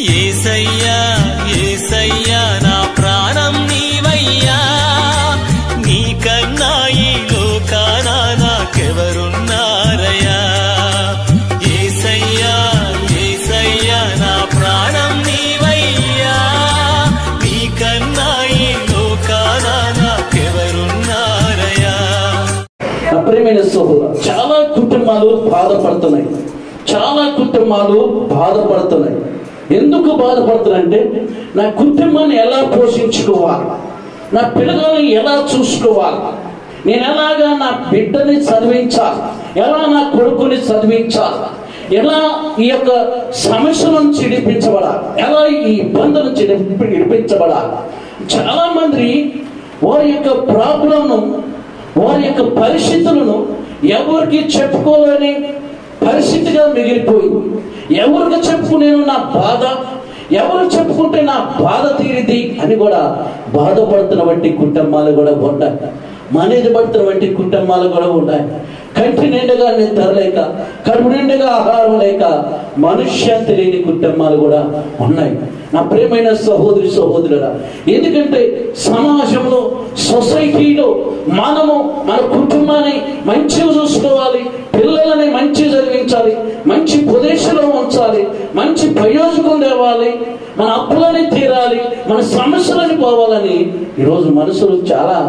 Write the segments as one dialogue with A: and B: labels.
A: యేసయ్యా యేసయ్యా నా ప్రాణం నీవయ్యా, నీకన్నా ఈ లోకాన నాకెవరున్నారయ్యా. యేసయ్యా యేసయ్యా నా ప్రాణం నీవయ్యా, నీకన్నా ఈ లోకాన నాకెవరున్నారయ్యా.
B: ప్రియమైన సోదరులు, చాలా కుటుంబాలు బాధపడుతున్నాయి, చాలా కుటుంబాలు బాధపడుతున్నాయి. ఎందుకు బాధపడుతున్నాయంటే నా కుటుంబాన్ని ఎలా పోషించుకోవాలి, నా పిల్లల్ని ఎలా చూసుకోవాలి, నేను ఎలాగా నా బిడ్డని చదివించాలి, ఎలా నా కొడుకుని చదివించాలి, ఎలా ఈ యొక్క సమస్య నుంచి విడిపించబడాలి, ఎలా ఈ ఇబ్బందుల నుంచి విడిపించబడాలి. చాలా మంది వారి యొక్క ప్రాబ్లంను, వారి యొక్క పరిస్థితులను ఎవరికి చెప్పుకోలేని పరిస్థితిగా మిగిలిపోయింది. ఎవరికి చెప్పుకునేను నా బాధ, ఎవరు చెప్పుకుంటే నా బాధ తీరిది అని కూడా బాధపడుతున్న వంటి కుటుంబాలు కూడా ఉన్నాయి. మనీది పడుతున్న వంటి కుటుంబాలు కూడా ఉన్నాయి. కంటి నిండుగా నిద్ర లేక, కడుపు నిండుగా ఆహారం లేక మనుష్యంతి లేని కుటుంబాలు కూడా ఉన్నాయి. నా ప్రియమైన సహోదరి సహోదరుడా, ఎందుకంటే సమాజంలో, సొసైటీలో మనము మన కుటుంబాన్ని మంచిగా చూసుకోవాలి, పిల్లలని మంచి చదివించాలి, మంచి ప్రదేశంలో ఉంచాలి, మంచి ప్రయోజనం తేవాలి, మన అప్పులని తీరాలి, మన సమస్యలని పోవాలని ఈరోజు మనుషులు చాలా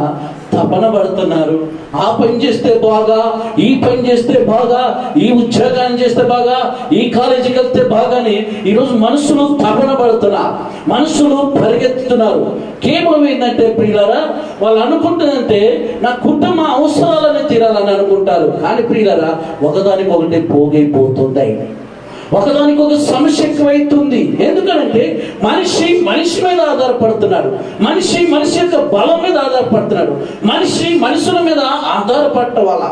B: తపన పడుతున్నారు. ఆ పని చేస్తే బాగా, ఈ పని చేస్తే బాగా, ఈ ఉద్యోగాన్ని చేస్తే బాగా, ఈ కాలేజీకి వెళ్తే బాగాని ఈరోజు మనుషులు తపన పడుతున్నారు, మనుషులు పరిగెత్తుతున్నారు. కేవలం ఏంటంటే ప్రియులారా, వాళ్ళు అనుకుంటుందంటే నా కుటుంబ అవసరాలని తీరాలని అనుకుంటారు. కానీ ప్రియులారా, ఒకదానికొకటి పోగైపోతుంది, ఒకదానికి ఒక సమస్య ఎక్కువైతుంది. ఎందుకంటే మనిషి మీద ఆధారపడుతున్నాడు, మనిషి యొక్క బలం మీద ఆధారపడుతున్నాడు, మనుషుల మీద ఆధారపడటం వల్ల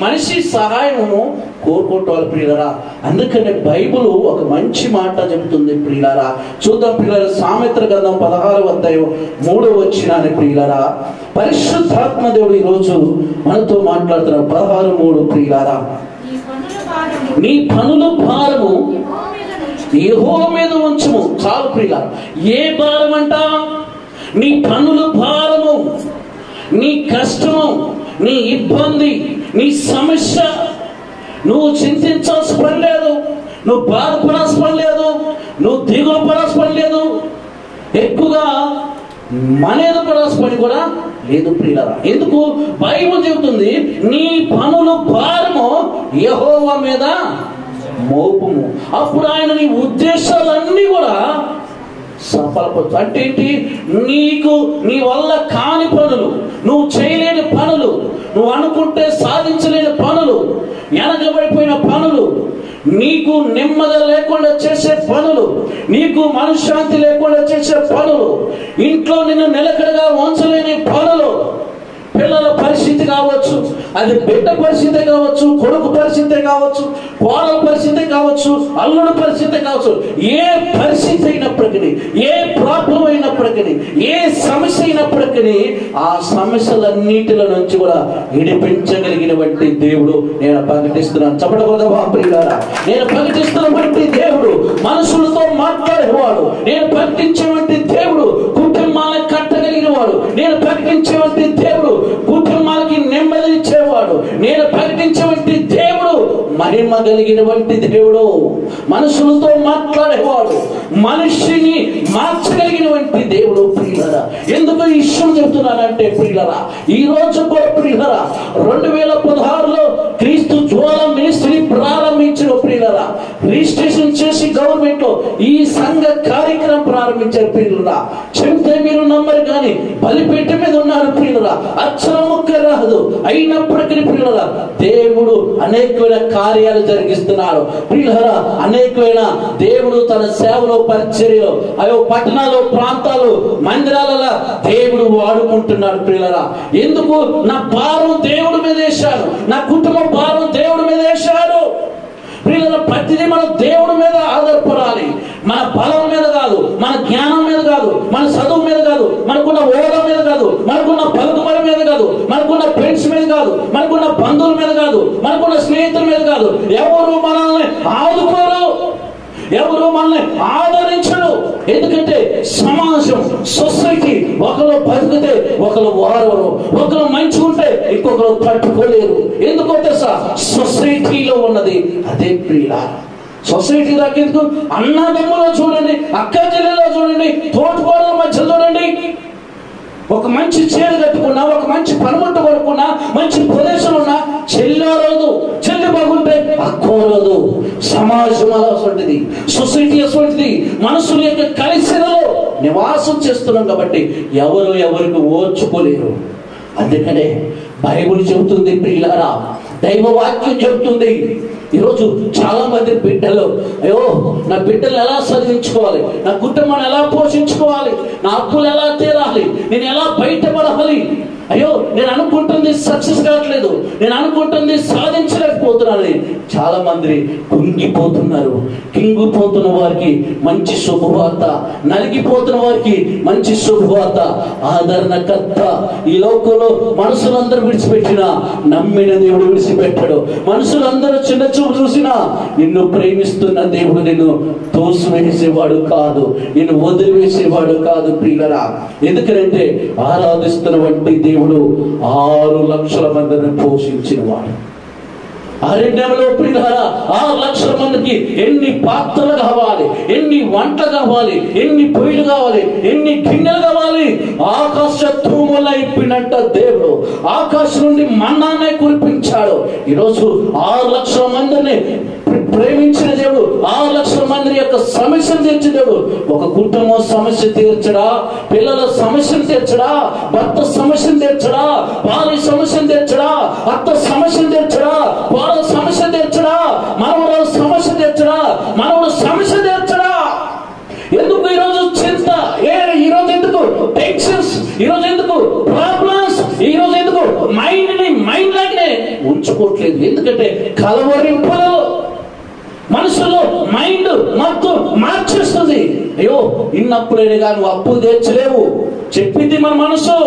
B: మనిషి సహాయము కోరుకోవటం వల్ల ప్రియులారా. అందుకనే బైబుల్ ఒక మంచి మాట చెబుతుంది ప్రియులారా. చూద్దాం ప్రియులారా, సామెత్ర గ్రంథం 16వ అధ్యాయం 3వ వచనాన్ని ప్రియులారా. పరిశుద్ధాత్మ దేవుడు ఈరోజు మనతో మాట్లాడుతున్నారు. 16:3 ప్రియులారా, నీ పనుల భారము యెహోవా మీద ఉంచుము. చాలు ప్రియులారా, ఏ భారం అంట? నీ పనుల భారము, నీ కష్టము, నీ ఇబ్బంది, నీ సమస్య నువ్వు చింతించాల్సిన పని లేదు, నువ్వు బాధపడాల్సిన పని లేదు, నువ్వు దిగువ పడాల్సిన పని లేదు, ఎక్కువగా మనేద పడాల్సిన పని కూడా లేదు ప్రియులారా. ఎందుకు? బైబిల్ చెబుతుంది నీ పనుల భారము యెహోవా మీద మోపుము. అప్పుడు ఆయన నీ ఉద్దేశాలన్నీ కూడా సఫలపరచు. అంటే ఏంటి? నీ వల్ల కాని పనులు, నువ్వు చేయలేని పనులు, నువ్వు అనుకుంటే సాధించలేని పనులు, వెనకబడిపోయిన పనులు, నీకు నెమ్మది లేకుండా చేసే పనులు, నీకు మనశ్శాంతి లేకుండా చేసే పనులు, ఇంట్లో నిన్ను నిలకడగా ఉంచలేని పనులు, పిల్లల పరిస్థితి కావచ్చు, అది బిడ్డ పరిస్థితి కావచ్చు, కొడుకు పరిస్థితి కావచ్చు, కోడల పరిస్థితి కావచ్చు, అల్లుడు పరిస్థితి కావచ్చు, ఏ పరిస్థితి అయినప్పటికీ, ఏ ప్రాబ్లం అయినప్పటికీ, ఏ సమస్య అయినప్పటికీ ఆ సమస్యలన్నిటిలో నుంచి కూడా విడిపించగలిగినటువంటి దేవుడు నేను ప్రకటిస్తున్నాను. చెప్పడకూడదా ప్రియులారా? నేను ప్రకటిస్తున్నటువంటి దేవుడు మనుషులతో మాట్లాడేవాడు, నేను ప్రకటించేటువంటి దేవుడు కుటుంబాలను కట్టగలిగిన వాడు, నేను ప్రకటించేటువంటి దేవుడు కుటుంబాలకి నెమ్మదినిచ్చేవాడు, నేను ప్రకటించేటువంటి దేవుడు మహిమ కలిగినటువంటి దేవుడు, మనుషులతో మాట్లాడేవాడు, మనిషిని మార్చగలిగినటువంటి దేవుడు ప్రియులరా. ఎందుకు ఈ విషయం చెబుతున్నానంటే ప్రియులరా, ఈ రోజు కూడా ప్రియులరా 2016లో క్రీస్తు జ్వాల మినిస్ట్రీ ప్రారంభించిన ప్రియులరా, రిజిస్ట్రేషన్ చేసి గవర్నమెంట్ లో ఈ సంఘ కార్యక్రమం ప్రారంభించారు ప్రియులరా. చెబితే మీరు నమ్మరు కానీ బలిపీఠం మీద ఉన్నారు ప్రియులరా, అక్షరం ముక్క రాదు, అయినప్పటికీ ప్రియులరా దేవుడు అనేకమైన కార్యాలు జరిగిస్తున్నారు ప్రియులరా. అనేకమైన దేవుడు తన సేవలో, పరిచర్యలో, అయో పట్టణాలు, ప్రాంతాలు, మందిరాలలో దేవుడు వాడుకుంటున్నాడు ప్రియులరా. ఎందుకు? నా భారం దేవుడి మీద వేశాడు, నా కుటుంబ భారం దేవుడి మీద వేశాడు ప్రియులరా. ప్రతిదీ మనం దేవుడి మీద ఆధారపడాలి, మన బలం మీద కాదు, మన జ్ఞానం మీద కాదు, మన చదువు మీద కాదు, మనకున్న ఓడ మీద కాదు, మనకున్న పలుకుబడి మీద కాదు, మనకున్న ఫ్రెండ్స్ మీద కాదు, మనకున్న బంధువుల మీద కాదు, మనకున్న స్నేహితుల మీద కాదు. ఎవరు మనల్ని ఆదుకోరు, ఎవరు మనల్ని ఆదరించరు. ఎందుకంటే సమాజం, సొసైటీ, ఒకరు బతికితే ఒకరు వారవరు, ఒకరు మంచిగా ఉంటే ఇంకొకరు తట్టుకోలేరు. ఎందుకో తెలుసా? సొసైటీలో ఉన్నది అదే ప్రియులారా. సొసైటీ దాకెందుకు? అన్నదమ్ములో చూడండి, అక్క చెల్లెలో చూడండి, తోటికోడల మధ్య చూడండి. ఒక మంచి చీర కట్టుకున్నా, ఒక మంచి పనిముట్టు కొనుక్కున్నా, మంచి ప్రదేశం ఉన్నా చెల్లోరోదు, చెల్లి బాగుంటే అక్కోరోదు. సమాజం అటువంటిది, సొసైటీ అటువంటిది. మనుషుల యొక్క కలిసిలో నివాసం చేస్తున్నాం కాబట్టి ఎవరికి ఓర్చుకోలేరు. అందుకనే బైబిల్ చెబుతుంది ప్రియులారా, దైవ వాక్యం చెబుతుంది. ఈరోజు చాలా మంది బిడ్డలు, అయ్యో నా బిడ్డలు ఎలా చదివించుకోవాలి, నా కుటుంబాన్ని ఎలా పోషించుకోవాలి, నా అప్పులు ఎలా తీరాలి, నేను ఎలా బయటపడాలి, అయ్యో నేను అనుకుంటుంది సక్సెస్ కావట్లేదు, నేను అనుకుంటుంది సాధించలేకపోతున్నానని చాలా మంది కుంగిపోతున్నారు. కింగిపోతున్న వారికి మంచి శుభవార్త, నలిగిపోతున్న వారికి మంచి శుభవార్త. ఆదరణకర్త ఈ లోకంలో మనుషులందరూ విడిచిపెట్టినా నమ్మిన దేవుడు విడిచిపెట్టాడు. మనుషులందరూ చిన్న చూపు చూసినా నిన్ను ప్రేమిస్తున్న దేవుడు నిన్ను తోసివేసేవాడు కాదు, నిన్ను వదిలివేసేవాడు కాదు ప్రియులరా. ఎందుకంటే ఆరాధిస్తున్న వంటి దేవుడు 6 లక్షల మందిని పోషించిన వాడు. అరణ్యంలో ప్రియులారా 6 లక్షల మందికి ఎన్ని పాత్రలు కావాలి, ఎన్ని వంటలు కావాలి, ఎన్ని పొయ్యిలు కావాలి, ఎన్ని గిన్నెలు కావాలి. ఆకాశ తూముల ఇప్పినట్ట దేవుడు ఆకాశం నుండి మన్నానే కురిపించాడు. ఈరోజు 6 లక్షల మందిని ప్రేమించిన దేవుడు 6 లక్షల మంది యొక్క సమస్యను తీర్చిన దేవుడు. ఒక కుటుంబం సమస్య తీర్చడా, పిల్లల సమస్యను తీర్చడా, భర్త సమస్యను తీర్చడా, భార్య సమస్యను తీర్చడా, అత్త సమస్యను తీర్చడా, వాళ్ళ సమస్య తీర్చడా, మనవరాల సమస్య తీర్చడా, మనవడు సమస్య తీర్చడా. ఎందుకు ఈరోజు చింత? ఈరోజు ఎందుకు టెన్షన్స్? ఈరోజు ఎందుకు ప్రాబ్లమ్స్? ఈరోజు ఎందుకు మైండ్ లాగానే ఉంచుకోవట్లేదు? ఎందుకంటే కలవరింపులు మనుషులు మైండ్ మొత్తం మార్చేస్తుంది. అయ్యో ఇన్నప్పుడైనా కానీ నువ్వు అప్పులు తీర్చలేవు చెప్పింది మన మనసు.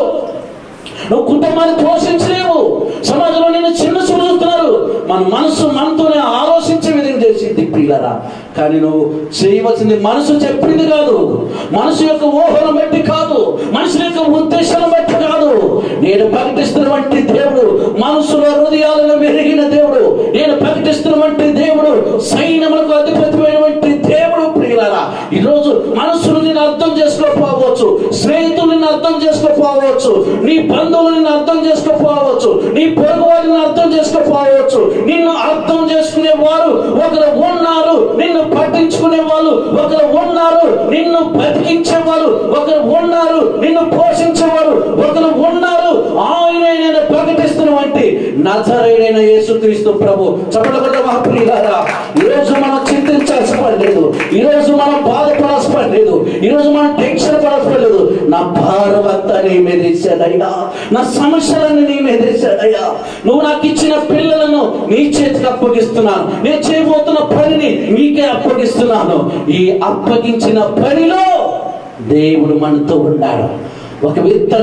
B: నువ్వు కుటుంబాన్ని పోషించలేవు. సమాజంలో నేను చిన్న చూస్తున్నారు. మన మనసు మనతోనే ఆలోచించే విధంగా చేసింది ప్రియులారా. కానీ నువ్వు చేయవలసింది మనసు చెప్పింది కాదు, మనసు యొక్క ఊహను బట్టి కాదు, మనుషుల యొక్క ఉద్దేశాలను బట్టి కాదు. నేను ప్రకటిస్తున్నటువంటి దేవుడు మనసుల హృదయాలను మెరిగిన దేవుడు. నేను ప్రకటిస్తున్నటువంటి దేవుడు సైన్యములకు అధిపతిమైనటువంటి దేవుడు ప్రియులారా. ఈరోజు మనసును నేను అర్థం చేసుకోకపోవచ్చు, స్నేహితులు నిన్ను అర్థం చేసుకోకపోవచ్చు, నీ బంధువులు నిన్ను అర్థం చేసుకోకపోవచ్చు, నీ పొరుగు వారిని అర్థం చేసుకోకపోవచ్చు. నిన్ను అర్థం చేసుకునే వారు ఒకరు ఉన్నారు, నిన్ను పట్టించుకునే వాళ్ళు ఒకరు ఉన్నారు, నిన్ను బతికించే వాళ్ళు ఒకరు ఉన్నారు, నిన్ను పోషించేవారు ఒకరు ఉన్నారు. ఆయనే నేను ప్రకటిస్తున్నటువంటి నజరేయుడైన యేసుక్రీస్తు ప్రభు. చెప్పడం మహాప్రియులారా, ఈరోజు మనం చింతించాల్సిన పని లేదు, ఈరోజు మనం బాధపడాల్సిన పని లేదు, ఈరోజు మనం టెన్షన్ పడాల్సిన పని లేదు. నా భారం అంతా నీ మీద వేసాడయ్యా, నా సమస్యలన్నీ నీ మీద వేసాడయ్యా. నువ్వు నాకు ఇచ్చిన పిల్లలను నీ చేతికి అప్పగిస్తున్నాను, నేను చేయబోతున్న పనిని నీకే అప్పగిస్తున్నాను. ఈ అప్పగించిన పనిలో దేవుడు మనతో ఉన్నాడు. ఒక వ్యక్తి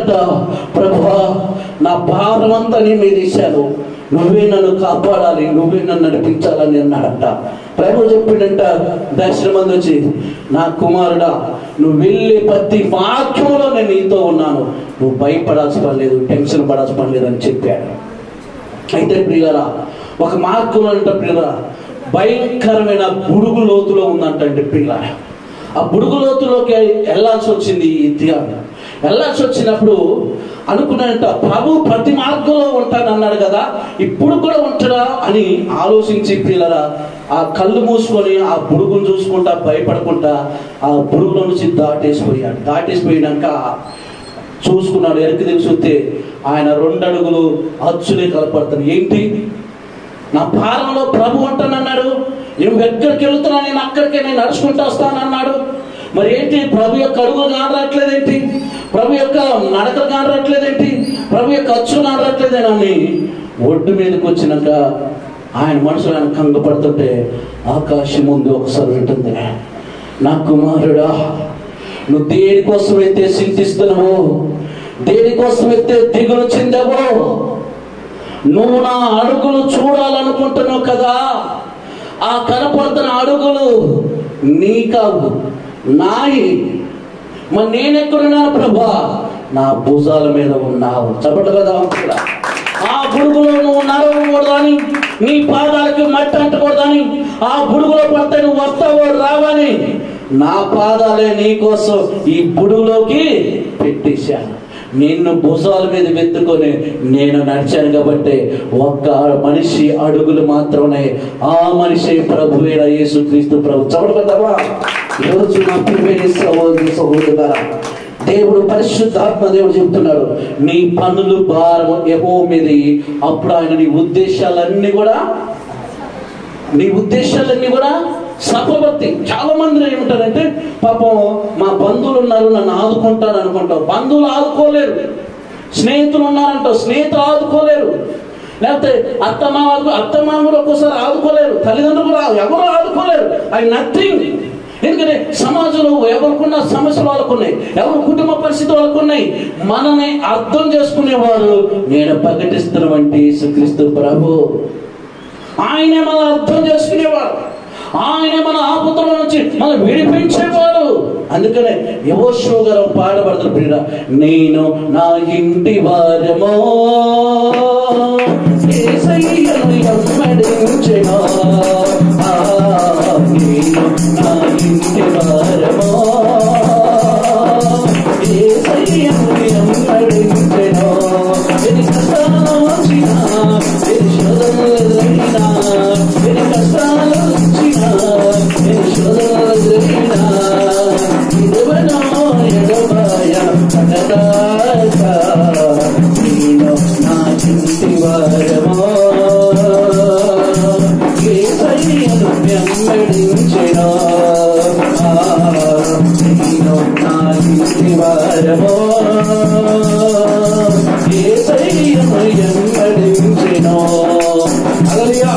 B: ప్రభువా నా భారం అంతా నీ మీద వేశాను, నువ్వే నన్ను కాపాడాలి, నువ్వే నన్ను నడిపించాలని అన్నాడంట. ప్రభు చెప్పిండంట దర్శనం మంది వచ్చి, నా కుమారుడా నువ్వు వెళ్ళే ప్రతి వాక్యంలో నేను నీతో ఉన్నాను, నువ్వు భయపడాల్సిన పని లేదు, టెన్షన్ పడాల్సిన పని లేదు అని చెప్పాడు. అయితే ప్రియులారా ఒక మార్గం అంట ప్రియులారా భయంకరమైన బుడుగు లోతులో ఉందంటే ప్రియులారా. ఆ బుడుగు లోతులోకి వెళ్ళాల్సి వచ్చింది. వెళ్ళాల్సి వచ్చినప్పుడు అనుకున్నాడంట ప్రభు ప్రతి మార్గంలో ఉంటానన్నాడు కదా, ఇప్పుడు కూడా ఉంటాడా అని ఆలోచించి ప్రియులారా ఆ కళ్ళు మూసుకొని ఆ బుడుగును చూసుకుంటా భయపడకుండా ఆ బుడుగులో నుంచి దాటేసిపోయాడు. దాటేసిపోయాక చూసుకున్నాడు, వెనక్కి తిరిగి చూస్తే ఆయన 2 అడుగులు అచ్చులే కలపడతాడు. ఏంటి నా భారంలో ప్రభు ఉంటానన్నాడు, నేను ఎక్కడికి వెళ్తున్నా, నేను అక్కడికే నేను నడుచుకుంటూ వస్తానన్నాడు. మరి ఏంటి ప్రభు యొక్క అడుగులు కానట్లేదేంటి, ప్రభు యొక్క నడకలు కానట్లేదేంటి, ప్రభు యొక్క అచ్చులు కానట్లేదేనని ఒడ్డు మీదకి వచ్చినాక ఆయన మనసులో ఆయన కంగపడుతుంటే ఆకాశం ముందు ఒకసారి ఉంటుంది, నా కుమారుడా నువ్వు దేనికోసమైతే చింతిస్తున్నావో, దేనికోసమైతే దిగులు చెందావో, నువ్వు నా అడుగులు చూడాలనుకుంటున్నావు కదా, ఆ కనపడుతున్న అడుగులు నీ కావు, నాయి. మరి నేనెక్కడున్నాను ప్రభా? నా భుజాల మీద ఉన్నావు. చెప్పట్లు కదా. ఆ బుడుగులో నువ్వు నడవకూడదని, నీ పాదాలకి మట్టి అంటకూడదని, ఆ బుడుగులో పడితే నువ్వు వస్తావో రావని నా పాదాలే నీకోసం ఈ బుడుగులోకి పెట్టేశాను. నిన్ను భుజాల మీద వెతుకొని నేను నడిచాను కాబట్టి ఒక్క మనిషి అడుగులు మాత్రమే, ఆ మనిషి ప్రభువైన యేసుక్రీస్తు ప్రభు. చదవగలవా? ఈరోజు నా ప్రియమైన సహోదరి సహోదరులారా, దేవుడు పరిశుద్ధాత్మ దేవుడు చెప్తున్నాడు, నీ పనులు భారం యెహోవా మీద, అప్పుడు ఆయన నీ ఉద్దేశాలన్నీ కూడా సఫలవర్తి. చాలా మంది ఏమంటారంటే, పాపం మా బంధువులు ఉన్నారు నన్ను ఆదుకుంటారు అనుకుంటావు. బంధువులు ఆదుకోలేరు. స్నేహితులు ఉన్నారంటావు, స్నేహితులు ఆదుకోలేరు. లేకపోతే అత్తమామలు ఒక్కోసారి ఆదుకోలేరు. తల్లిదండ్రులు ఎవరు ఆదుకోలేరు. అవి నథింగ్. ఎందుకంటే సమాజంలో ఎవరికున్న సమస్యలు వాళ్ళకున్నాయి, ఎవరి కుటుంబ పరిస్థితి వాళ్ళకున్నాయి. మనని అర్థం చేసుకునేవారు నేను ప్రకటిస్తున్నటువంటి యేసుక్రీస్తు ప్రభు. ఆయనే మనం అర్థం చేసుకునేవాడు, ఆయనే మన ఆపదల నుంచి మనం విడిపించేవాడు. అందుకనే యెహోషువ గారు పాడబడుతున్న ప్రియుడా, నేను నా ఇంటి వారమో యేసయ్యను వెంబడించెను, నేను నా ఇంటి వారమో యేసయ్యను వెంబడించెను. ఎన్ని కష్టాలు వచ్చినా, ఎన్ని శోధనలు ఎదురైనా, ఎన్ని కష్టాలు వచ్చినా, ఎన్ని శోధనలు ఎదురైనా, ఇదవనో ఎడబాయ కనదాక నేను నా ఇంటి వారమో యేసయ్యను వెంబడించెను, నేను నా ఇంటి వారమో యేసయ్యను వెంబడించెను. హల్లెలూయా.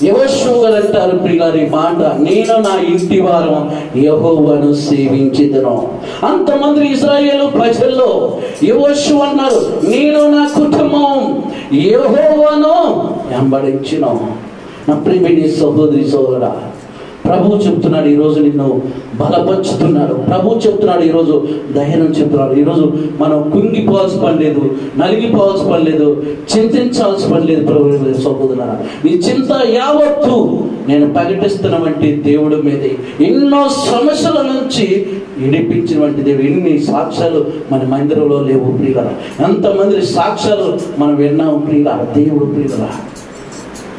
B: యెహోషువ గారు అంటారు ప్రియులారి మాట, నేను నా ఇంటి వారం యెహోవాను సేవించెదను. అంతమంది ఇశ్రాయేలు ప్రజల్లో యెహోషువ అన్నారు, నేను నా కుటుంబం యెహోవాను వెంబడించెను. నా ప్రియమైన సహోదరి సోదరుడా, ప్రభు చెప్తున్నాడు ఈరోజు నిన్ను బలపరుచుతున్నాడు. ప్రభు చెప్తున్నాడు ఈరోజు ధైర్యం చెప్తున్నాడు. ఈరోజు మనం కుంగిపోవాల్సిన పని లేదు, నలిగిపోవాల్సిన పని లేదు, చింతించాల్సిన పని లేదు. ప్రభు సహోదరులారా, నీ చింత యావత్తు నేను ప్రకటిస్తున్నటువంటి దేవుడి మీదే. ఎన్నో సమస్యల నుంచి విడిపించినటువంటి దేవుడు. ఎన్ని సాక్ష్యాలు మన మందిరంలో లేవు ప్రియులారా, ఎంతమంది సాక్ష్యాలు మనం విన్నాము ప్రియులారా. దేవుడు ప్రియులారా,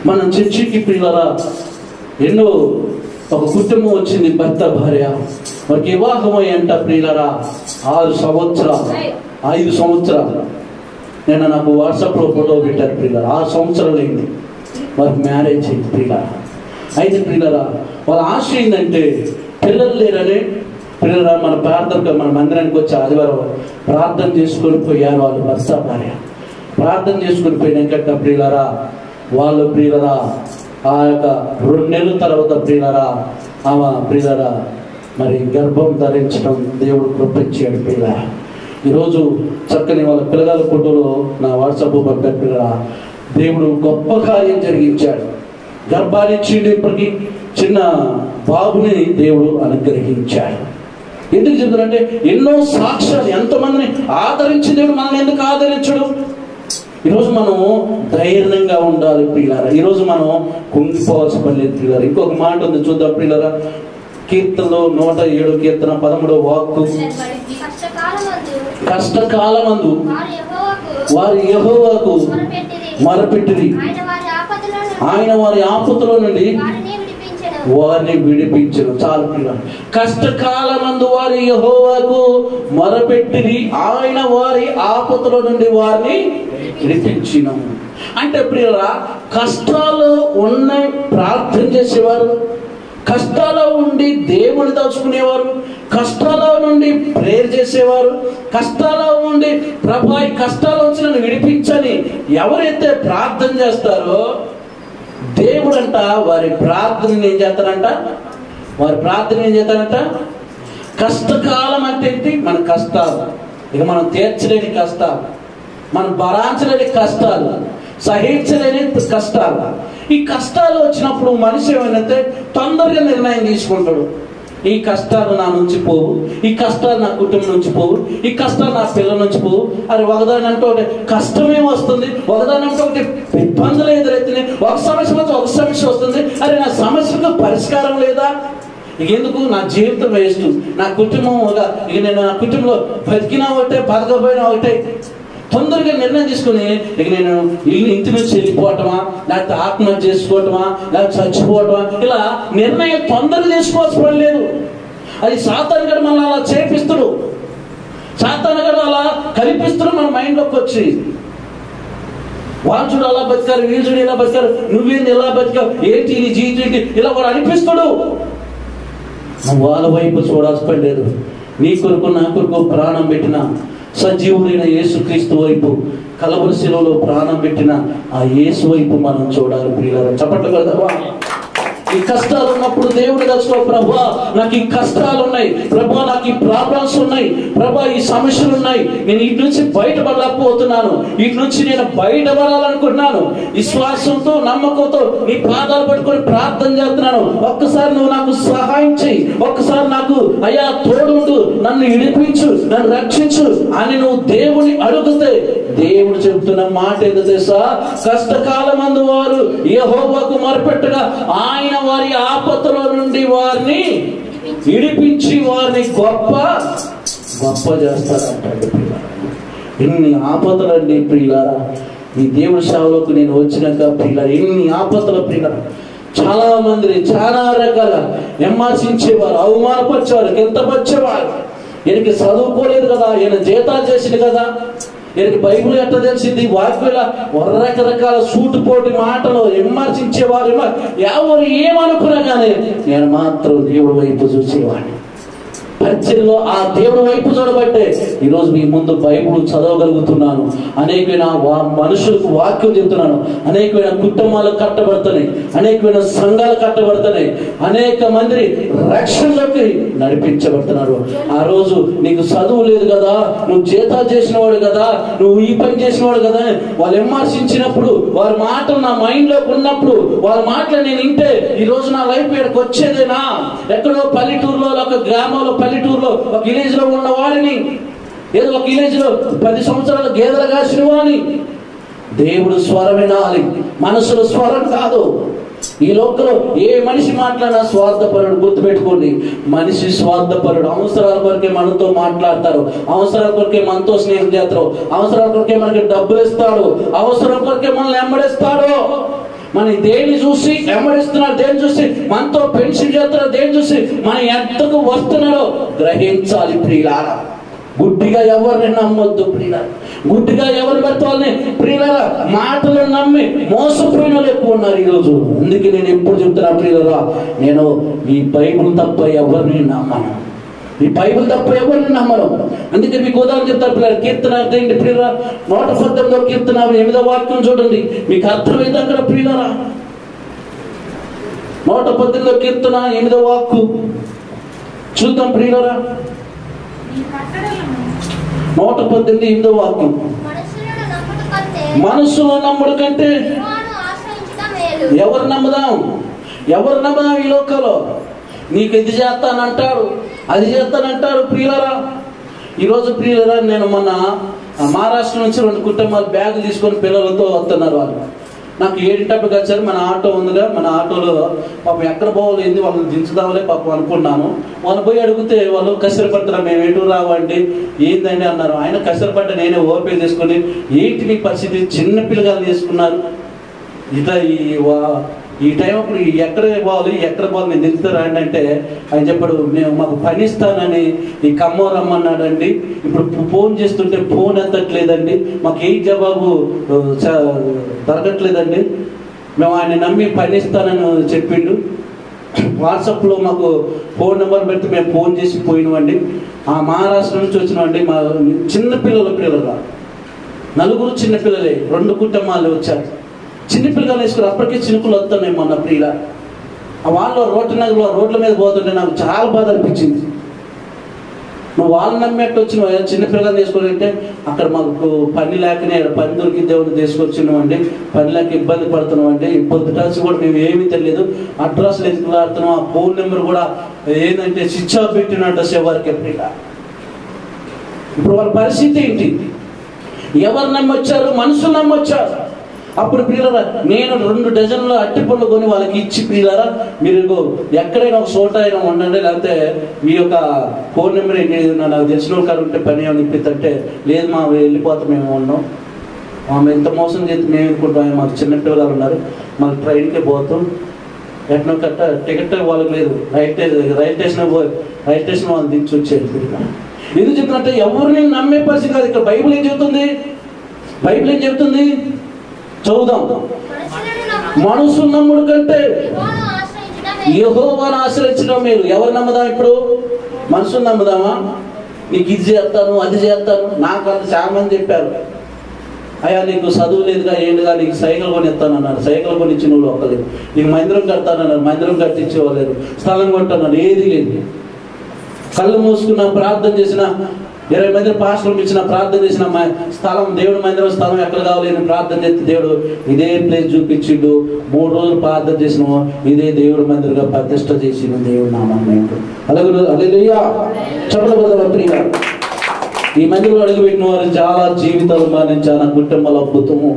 B: మనం చర్చికి ప్రియులారా ఎన్నో ఒక కుటుంబం వచ్చింది, భర్త భార్య, వారికి వివాహమై అంట ప్రియులారా 5 సంవత్సరాలు. నేను నాకు వాట్సాప్లో ఫోటో పెట్టారు ప్రియులారా. 6 సంవత్సరాలు అయింది వారికి మ్యారేజ్ అయింది ప్రియులారా. అయితే ప్రియులారా వాళ్ళ ఆశ ఏంటంటే పిల్లలు లేరని ప్రియులారా మన మన మందిరానికి వచ్చి ఆదివారం ప్రార్థన చేసుకొని పోయారు వాళ్ళు భర్త భార్య. ప్రార్థన చేసుకొని పోయినాక ప్రియులారా వాళ్ళు ప్రియులారా ఆ యొక్క 2 నెలల తర్వాత ప్రియులారా ఆమె ప్రియులారా మరి గర్భం ధరించడం దేవుడు కృపించాడు ప్రియులారా. ఈరోజు చక్కని వాళ్ళ పిల్లగాల ఫోటోలో నా వాట్సాప్ పంపారు ప్రియులారా. దేవుడు గొప్ప కార్యం జరిగించాడు. గర్భాన్ని ఇచ్చిండు, ఇప్పటికీ చిన్న బాబుని దేవుడు అనుగ్రహించాడు. ఎందుకు చెప్తారంటే ఎన్నో సాక్ష్యాలు, ఎంతమందిని ఆదరించి దేవుడు మనల్ని ఎందుకు ఆదరించడు? ఈరోజు మనం ధైర్యంగా ఉండాలి ప్రియులారా. ఈరోజు మనం కుంగిపోవాల్సిన పని లేదు ప్రియులారా. ఇంకొక మాట ఉంది చూద్దాం ప్రియులారా. కీర్తనలో 107 కీర్తన 13వ వాక్కు, కష్టకాలమందు వారి యెహోవాకు మొరపెట్టిరి, ఆయన వారి ఆపదలో నుండి వారిని విడిపించను. చాలు ప్రియులారా, కష్టకాలమందు వారి యెహోవాకు మొరపెట్టిరి, ఆయన వారి ఆపదలో నుండి వారిని విడిపించినం. అంటే ప్రియులారా కష్టాలు ఉన్నాయి ప్రార్థన చేసేవారు, కష్టాల్లో ఉండి దేవుని తలుచుకునేవారు, కష్టాల నుండి ప్రేయర్ చేసేవారు, కష్టాల్లో ఉండి ప్రభా ఈ కష్టాల నుంచి నన్ను విడిపించని ఎవరైతే ప్రార్థన చేస్తారో దేవుడంట వారి ప్రార్థన ఏం చేస్తారంట, కష్టకాలం అంటే ఏంటి? మన కష్టాలు, ఇక మనం తీర్చలేని కష్టాలు, మనం భరించలేని కష్టాలు, సహించలేని కష్టాలు, ఈ కష్టాలు వచ్చినప్పుడు మనిషి ఏమైనా తొందరగా నిర్ణయం తీసుకుంటాడు. ఈ కష్టాలు నా నుంచి పోవు, ఈ కష్టాలు నా కుటుంబం నుంచి పోవు, ఈ కష్టాలు నా పిల్లల నుంచి పోవు. అది ఒకదాని అంటే ఒకటి కష్టమే వస్తుంది, ఒకదాని అంటే ఒకటి ఇబ్బందులు ఎదురైతున్నాయి, ఒక సమస్య వచ్చి ఒక సమస్య వస్తుంది. అరే నా సమస్యకు పరిష్కారం లేదా? ఎందుకు నా జీవితం వేస్ట్, నా కుటుంబం ఇక నేను నా కుటుంబంలో బతికినా ఒకటే బతకపోయినా ఒకటే. తొందరగా నిర్ణయం తీసుకుని ఇక నేను ఇంటి నుంచి వెళ్ళిపోవటమా, లేకపోతే ఆత్మహత్య చేసుకోవటమా, లేకపోతే చచ్చిపోవటమా, ఇలా నిర్ణయం తొందరగా తీసుకోవాల్సిన పని లేదు. అది సాతాను గడు మనల్ని అలా చేపిస్తుడు, సాతాను గడు అలా కల్పిస్తుడు మన మైండ్లోకి వచ్చి. వాళ్ళు చూడు అలా బతికారు, వీళ్ళు చూడు ఇలా బతికారు, నువ్వేంది ఇలా బతికావు, ఏంటి నీ జీవితం ఏంటి, ఇలా వాడు అనిపిస్తుడు. నువ్వు వాళ్ళ వైపు చూడాల్సిన పని లేదు. నీ కొరకు నా కొరకు ప్రాణం పెట్టిన సజీవుడైన యేసుక్రీస్తు వైపు, కలవరి శిలువలో ప్రాణం పెట్టిన ఆ యేసు వైపు మనం చూడాలి ప్రియులారా. చప్పట్లు కడదామా? ఈ కష్టాలు ఉన్నప్పుడు దేవుడు దర్శనం, ప్రభా నాకు ఈ కష్టాలు ఉన్నాయి, ప్రభా నాకు ఈ ప్రాబ్లమ్స్ ఉన్నాయి, ప్రభా ఈ సమస్యలు ఉన్నాయి, నేను ఇటు నుంచి బయటపడలేకపోతున్నాను, ఇటు నుంచి నేను బయటపడాలనుకుంటున్నాను. విశ్వాసంతో నమ్మకంతో నీ పాదాలు పట్టుకొని ప్రార్థన చేస్తున్నాను. ఒక్కసారి నువ్వు నాకు సహాయం చెయ్యి, ఒక్కసారి నాకు అయ్యా తోడుండు, నన్ను విడిపించు, నన్ను రక్షించు అని నువ్వు దేవుని అడుగుతే దేవుడు చెబుతున్న మాట ఏదో తెలుసా? కష్టకాలమందు వారు యెహోవాకు మొరపెట్టగా ఆయన వారి ఆపదలో నుండి వారిని విడిపించి వారిని గొప్ప గొప్ప చేస్తారంటాడు. ఎన్ని ఆపదలండి ప్రియులారా! ఈ దేవుడి సేవలోకి నేను వచ్చినాక ప్రియులారా ఎన్ని ఆపదలు ప్రియులారా! చాలా మంది చాలా రకాల విమర్శించేవారు, అవమానపరిచేవారు, కింతపరిచేవారు. ఈయనకి చదువుకోలేదు కదా, ఈయన జీతాలు చేసింది కదా, ఈయనకి బైబిల్ ఎట్లా తెలిసింది, వాక్యాల రకరకాల సూటుపోటి మాటలు విమర్శించేవారు. ఎవరు ఏమనుకున్నా కానీ నేను మాత్రం దేవుడి వైపు చూసేవాడిని. పరిచర్యలో ఆ దేవుడి వైపు చూడబట్టే ఈరోజు మీ ముందు బైబిల్ చదవగలుగుతున్నాను. అనేకమైన మనుషులకు వాక్యం చెప్తున్నాను. అనేకమైన కుటుంబాలు కట్టబడుతున్నాయి, అనేకమైన సంఘాలు కట్టబడుతున్నాయి, అనేక మంది రక్షణలోకి నడిపించబడుతున్నారు. ఆ రోజు నీకు చదువు లేదు కదా, నువ్వు జీతాలు చేసిన వాడు కదా, నువ్వు ఈ పని చేసిన వాడు కదా, వాళ్ళు విమర్శించినప్పుడు వారి మాటలు నా మైండ్ లోకి ఉన్నప్పుడు వాళ్ళ మాటలు నేను వింటే ఈ రోజు నా లైఫ్ ఇక్కడికి వచ్చేదేనా? ఎక్కడో పల్లెటూరులో, ఒక గ్రామంలో, పల్లెటూరులో, ఒక విలేజ్ లో ఉన్న వాడిని, ఏదో ఒక విలేజ్ లో 10 సంవత్సరాలు గేదెలు కాసిన వాడిని. దేవుడు స్వరం వినాలి, మనసులో స్వరం కాదు. ఈ లోకంలో ఏ మనిషి మాట్లాడినా స్వార్థపరుడు. గుర్తుపెట్టుకోండి, మనిషి స్వార్థపరుడు. అవసరాల కొరకే మనతో మాట్లాడతారు, అవసరాల కొరకే మనతో స్నేహం చేస్తారు, అవసరాల కొరకే మనకి డబ్బులు ఇస్తాడు, అవసరం కొరకే మనల్ని వెంబడిస్తాడు. మన దేన్ని చూసి వెంబడిస్తున్నారు, దేన్ని చూసి మనతో పెన్షన్ చేస్తున్నారు, దేన్ని చూసి మన ఎంతకు వస్తున్నారో గ్రహించాలి ప్రియులారా. గుడ్డిగా ఎవరిని నమ్మొద్దు ప్రియులారా, గుడ్డిగా ఎవరు పెడతాలని ప్రియులారా. మాటలు నమ్మి మోసపోయిన వాళ్ళు ఎక్కువ ఉన్నారు ఈరోజు. అందుకే నేను ఎప్పుడు చెప్తున్నా ప్రియులారా, నేను ఈ బైబిల్ తప్ప ఎవరిని నమ్మను, ఈ బైబిల్ తప్ప ఎవరిని నమ్మను. అందుకే మీకు ఉదాహరణ చెప్తారు పిల్లలు. కీర్తన ఏంటి ప్రియుల? 119వ కీర్తన 8వ వాక్యం చూడండి, మీకు అర్థమైంది అక్కడ ప్రియులరా. 119వ కీర్తన 8వ వాక్కు చూద్దాం ప్రియులరా. 118 8వ వాక్యం, మనసులో నమ్ముడు కంటే ఎవరు నమ్ముదాం, ఎవరు నమ్ముదాం ఈ లోకంలో? నీకు ఇది చేస్తానంటాడు, అది చేస్తానంటారు ప్రియులరా. ఈరోజు ప్రియులరా, నేను మొన్న మహారాష్ట్ర నుంచి 2 కుటుంబాలు బ్యాగులు తీసుకొని పిల్లలతో వస్తున్నారు. వాళ్ళు నాకు 7 వచ్చారు. మన ఆటో ఉందిగా, మన ఆటోలో పాపం ఎక్కడ పోవాలి, వాళ్ళని దించుదామలే పాపం అనుకున్నాను. వాళ్ళు పోయి అడిగితే వాళ్ళు కసిరపడుతున్నారు, మేము ఎటు రావండి, ఏందండి అన్నారు. ఆయన కసిరపడ్డ నేనే ఓపెన్ చేసుకొని, ఏంటి మీ పరిస్థితి, చిన్న పిల్లగాలు చేసుకున్నారు ఇట్లా ఈ టైం అప్పుడు ఎక్కడ పోవాలి నేను దిగుతారా అంటే ఆయన చెప్పాడు, నేను మాకు పని ఇస్తానని ఈ ఖమ్మం రమ్మన్నాడండి. ఇప్పుడు ఫోన్ చేస్తుంటే ఫోన్ ఎత్తట్లేదండి, మాకు ఏ జవాబు దొరకట్లేదండి. మేము ఆయన నమ్మి పని ఇస్తానని చెప్పిండు. వాట్సాప్లో మాకు ఫోన్ నెంబర్ పెడితే మేము ఫోన్ చేసి పోయినామండి. ఆ మహారాష్ట్ర నుంచి వచ్చినామండి. మా పిల్లలుగా 4 చిన్నపిల్లలే, 2 కుటుంబాలు వచ్చారు. చిన్నపిల్లలు వేసుకుని అప్పటికే చినుకులు వస్తున్నాయి. మొన్న ప్రియుల వాళ్ళు రోడ్ల మీద పోతుంటే నాకు చాలా బాధ అనిపించింది. నువ్వు వాళ్ళని నమ్మేట్టు వచ్చిన చిన్నపిల్లలు తీసుకొని అంటే అక్కడ మాకు పని లేకనే పని దొరికి దేవుడిని తీసుకొచ్చినామండి, పని లేక ఇబ్బంది పడుతున్నామండి. ఇప్పుడు కలిసి కూడా మేము ఏమీ తెలియదు, అడ్రస్లు ఎత్తుకులాడుతున్నాం, ఆ ఫోన్ నెంబర్ కూడా ఏంటంటే స్విచ్ ఆఫ్ పెట్టినట్టు ఎవరికి ఎప్పుడైనా. ఇప్పుడు వాళ్ళ పరిస్థితి ఏంటి? ఎవరు నమ్మొచ్చారు? మనుషులు నమ్మొచ్చారు. అప్పుడు పిల్లరా నేను 2 డజన్ల అట్టి పళ్ళు కొని వాళ్ళకి ఇచ్చి, పిల్లరా మీరు ఎక్కడైనా ఒక చోట అయినా ఉండండి, లేకపోతే మీ యొక్క ఫోన్ నెంబర్ ఏంటి నాకు తెలిసిన వాళ్ళు కాదు ఉంటే పని ఏమైనా ఇప్పిద్దంటే, లేదు మా వెళ్ళిపోతాం, మేము ఉన్నాం, మేము ఎంత మోసం చేస్తే మేము అనుకుంటాం, మాకు చిన్నపిల్లలు ఉన్నారు, మాకు ట్రైన్కే పోతాం, ఎట్నో కట్ట టికెట్ వాళ్ళకి లేదు, రైల్ స్టేషన్ వాళ్ళు దించి వచ్చేది. ఎందుకు చెప్తున్నట్టే ఎవరిని నమ్మే పరిస్థితి కాదు. ఇక్కడ బైబిల్ ఏం చెబుతుంది? బైబిల్ ఏం చెబుతుంది? చదువుదాం. మనుషులు నమ్ముడు కంటే యెహోవాను ఆశ్రయించడం మేలు. ఎవరు నమ్ముదాం? ఇప్పుడు మనుషులు నమ్ముదామా? నీకు ఇది చేస్తాను, అది చేస్తాను. నాకు అంత చాలా మంది చెప్పారు, అయ్యా నీకు చదువు లేదుగా ఏంటిగా, నీకు సైకిల్ కొని ఇస్తాను అన్నారు, సైకిల్ కొని ఇచ్చిన వాళ్ళు ఒక్కలేదు. నీకు మందిరం కడతానన్నారు, మందిరం కట్టించేవాళ్ళు, స్థలం కొంటున్నారు, ఏది లేదు. కళ్ళు మూసుకున్న ప్రార్థన చేసిన 20 మంది పాస్టర్లు ఇచ్చిన ప్రార్థన చేసిన స్థలం, దేవుడి మందిరం స్థలం ఎక్కడ కావాలి ప్రార్థన చేస్తే దేవుడు ఇదే ప్లేస్ చూపించిండు. 3 రోజులు ప్రార్థన చేసిన ఇదే దేవుడి మందిరంగా ప్రతిష్ట చేసిన దేవుడు నామాన్ని. అలాగే హల్లెలూయా చెప్పబోదా ప్రియ. ఈ మందిరంలో అడుగుపెట్టిన వారు చాలా జీవితాలు మారించారు, కుటుంబాల అద్భుతము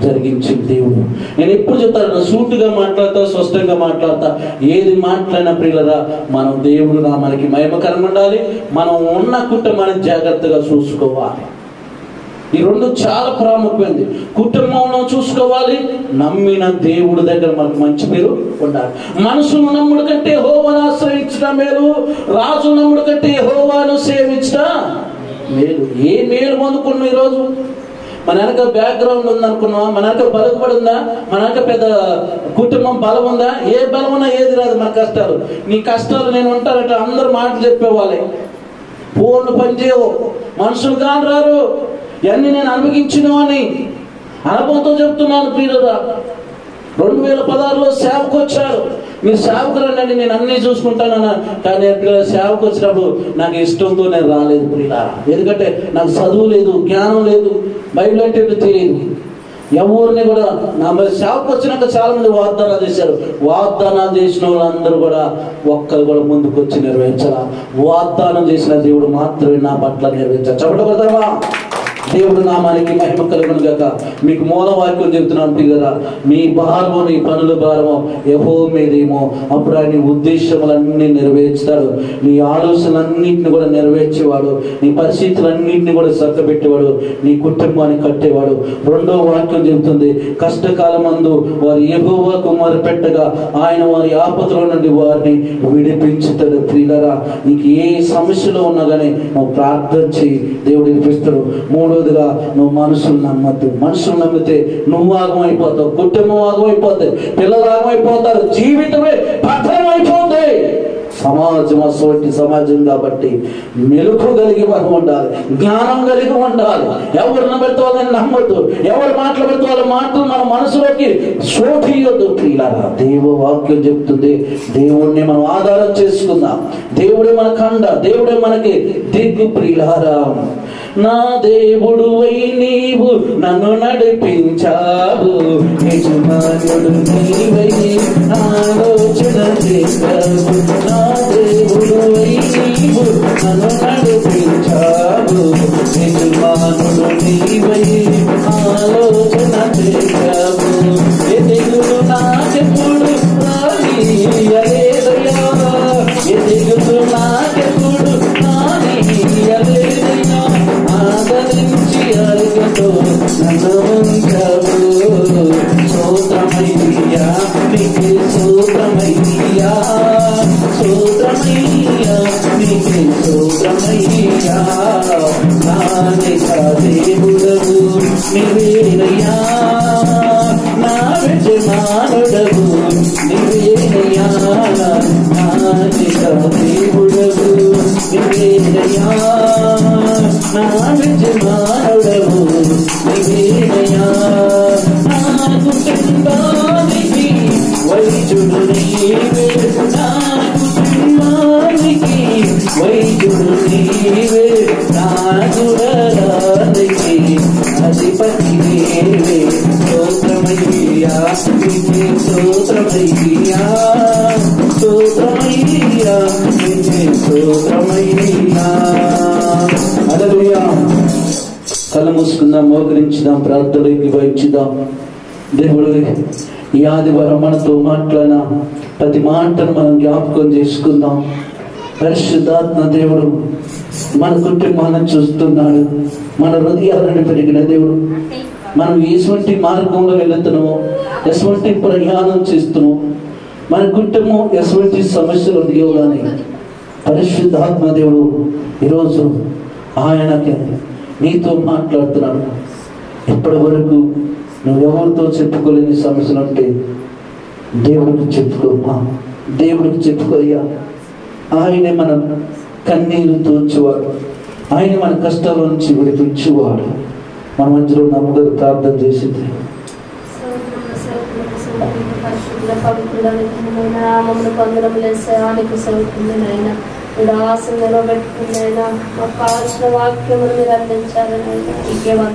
B: జరిగించింది దేవుడు. నేను ఎప్పుడు చెప్తాను, సూటుగా మాట్లాడతా, స్పష్టంగా మాట్లాడతా, ఏది మాట్లాడినా ప్రియులరా మనం దేవుడు నామానికి మహిమకరంగా ఉండాలి. మనం ఉన్న కుటుంబాన్ని జాగ్రత్తగా చూసుకోవాలి. ఈ 2 చాలా ప్రాముఖ్యమైనది. కుటుంబంలో చూసుకోవాలి, నమ్మిన దేవుడి దగ్గర మనకు మంచి పేరు ఉండాలి. మనుషులు నమ్ముడు కంటే యెహోవాను ఆశ్రయించడం మేలు, రాజు నమ్ముడు కంటే యెహోవాను సేవించడం మేలు. ఏ మేలు పొందుకున్నాం ఈరోజు? మన వెనక బ్యాక్గ్రౌండ్ ఉందనుకున్నావా? మన వెనక బలపడి ఉందా? మన వెనక పెద్ద కుటుంబం బలం ఉందా? ఏ బలం ఉన్నా ఏది రాదు మన కష్టాలు. నీ కష్టాలు నేను ఉంటానంటే అందరూ మాటలు చెప్పేవాళ్ళే. ఫోన్లు పనిచేయవు, మనుషులు కాని రారు. ఇవన్నీ నేను అనుభవించిన అని అనుభవంతో చెప్తున్నాను ప్రియులురా. 2016లో సేవకు వచ్చారు. మీరు సేవకు రండి, నేను అన్నీ చూసుకుంటానన్నా. కానీ సేవకు వచ్చినప్పుడు నాకు ఇష్టంతో నేను రాలేదు ప్రియులారా. ఎందుకంటే నాకు చదువు లేదు, జ్ఞానం లేదు, బైబిల్ అంటే తెలియదు. ఎవరిని కూడా నా మరి సేవకు వచ్చినాక చాలా మంది వాగ్దానాలు చేశారు. వాగ్దానాలు చేసిన వాళ్ళందరూ కూడా ఒక్కరు కూడా ముందుకు వచ్చి నెరవేర్చాల. వాగ్దానం చేసిన దేవుడు మాత్రమే నా పట్ల నెరవేర్చాలి. చెప్పడగలమా? దేవుడు నామానికి మహిమ కలుగును గాక. మీకు మూలవాక్యం చెబుతున్నాను కదా, మీ భారమో నీ పనుల భారమో యెహోవా మీదేమో, అప్పుడు ఆయన ఉద్దేశములన్నీ నెరవేర్చుతాడు. నీ ఆలోచనలన్నింటిని కూడా నెరవేర్చేవాడు, నీ పరిస్థితులన్నింటినీ కూడా చక్కబెట్టేవాడు, నీ కుటుంబాన్ని కట్టేవాడు. 2వ వాక్యం చెబుతుంది, కష్టకాలమందు వారు యెహోవాకు మొరపెట్టగా ఆయన వారి ఆపదలో నుండి వారిని విడిపించుతాడు. ప్రియులారా, నీకు ఏ సమస్యలో ఉన్నా కానీ నువ్వు ప్రార్థన చేయి, దేవుడు విడిపిస్తాడు. 3వదిగా నువ్వు మనుషులు నమ్మద్దు. మనుషులు నమ్మితే నువ్వు ఆగమైపోతావు, కుటుంబం ఆగమైపోతాయి, పిల్లలు ఆగమైపోతారు, జీవితమే పతనం అయిపోతాయి. సమాజం అటువంటి సమాజం కాబట్టి మెలుకు కలిగి మనం ఉండాలి, జ్ఞానం కలిగి ఉండాలి. ఎవరిని పెడితే వాళ్ళని నమ్మద్దు, ఎవరు మాటలు పెడితే వాళ్ళ మాటలు మన మనసులోకి శోధియొద్దు. ప్రియులారా, దేవ వాక్యం చెప్తుంది, దేవుడిని మనం ఆధారం చేసుకుందాం. దేవుడే మన కండ, దేవుడే మనకి దిగ్గు. ప్రియులారా, నా దేవుడువై నీవు నన్ను నడిపించావు, యజమానుడు నీవై ఆలోచన చేశావు. నా దేవుడువై నీవు నన్ను నడిపించావు, యజమానుడు నీవై ఆలోచన చేశావు. ఎదుగుడు నాకెప్పుడు రానీయలేదయ్యా, ఎదుగుడు నాకెప్పుడు రానీయలేదయ్యా, ఆదరించి అడుగుతూ నన్ను ఉంచావు. స్తోత్రమయ్యా నీకే, స్తోత్రమయ్యా, స్తోత్రమయ్యా నీకే, స్తోత్రమయ్యా. నానిక దేవుడవు నీవేనయ్యా, నా యజమానుడవు నీవేనయ్యా. నానిక దేవుడవు నీవేనయ్యా, నా యజమానుడవు నీవేనయ్యా. నా కుటుంబానికి వైద్యుడు నీవే, నా కుటుంబానికి వైద్యుడు నీవే. స్తోత్రమయ్యా. హల్లెలూయా. కళ్ళు మూసుకుందాం, మోకరించుదాం, ప్రార్థనలోకి వచ్చిదాం. దేవుడు ఈ ఆదివారం మనతో మాట్లాడిన ప్రతి మాటను మనం జ్ఞాపకం చేసుకుందాం. పరిశుద్ధాత్మ దేవుడు మన కుటుంబాలను చూస్తున్నాడు. మన హృదయాలను పెరిగిన దేవుడు మనం ఎటువంటి మార్గంలో వెళుతున్నామో, ఎటువంటి ప్రయాణం చేస్తున్నామో, మన కుటుంబం ఎటువంటి సమస్యలు ఉన్నాయో కానీ పరిశుద్ధాత్మ దేవుడు ఈరోజు ఆయనకి నీతో మాట్లాడుతున్నాడు. ఇప్పటి వరకు నువ్వెవరితో చెప్పుకోలేని సమస్యలు ఉంటే దేవుడికి చెప్పుకోమా, దేవుడికి చెప్పుకోయ్యా. ఆయనే మన కన్నీరు తోచేవాడు, ఆయన మన కష్టాల నుంచి విడిపించేవాడు. మన మధ్యలో నమ్మకం ప్రార్థన చేసింది.
C: ఆసనంలో పెట్టుకున్నైనా మాకు కావాల్సిన వాక్యములు మీరు అందించాలని